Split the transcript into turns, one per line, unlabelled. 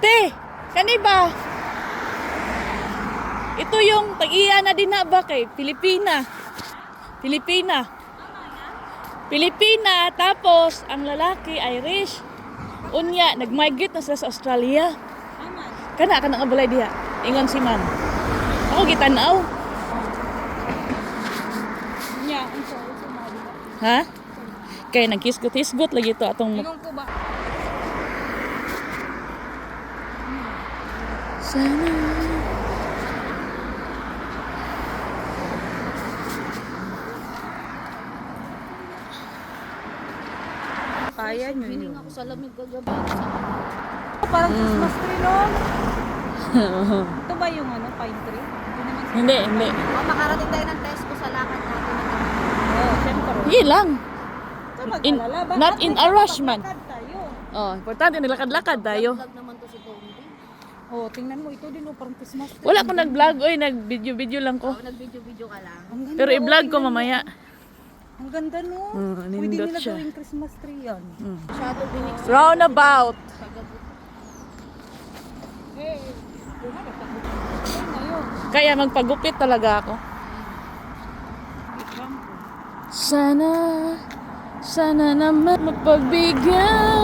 Te, kani ba? Ito yung tag-iya na din na ba kay Pilipina. Pilipina. Pilipina, tapos ang lalaki Irish. Unya, nag-migrate na sila sa Australia. Kana nga balay diha. Ingon si man. Ako gitanaw.
Nya, unsa mali.
Ha? Kay nagkisgot-hisgot lagi to atong
Ingon ko ba?
sana.
Kaya nyo
Hining
yun.
ako sa lamig kagabi.
Parang Christmas tree, no? Ito ba yung ano, pine tree? Hindi naman sa...
Hindi, hindi.
Makarating tayo ng Tesco sa lakad natin.
Oo, syempre.
Hindi lang.
Ito mag-alala.
Not in a rush man.
Maglakad tayo.
Oh, importante nilakad-lakad tayo.
Vlog naman to si Tony.
Oh, tingnan mo, ito din, oh, parang Christmas tree.
Wala ko nag-vlog, oy, nag-video-video lang ko.
Oh, nag-video-video ka lang.
Ang ganda,
Pero
oh,
i-vlog ko
tingnan mo.
mamaya.
Ang ganda, no? Pwede
nindot
nila
siya.
gawing Christmas tree yan.
Shadow binig sa
Roundabout.
kagabi.
Yun na, ngayon.
Kaya magpagupit talaga ako. Sana naman mapagbigyan.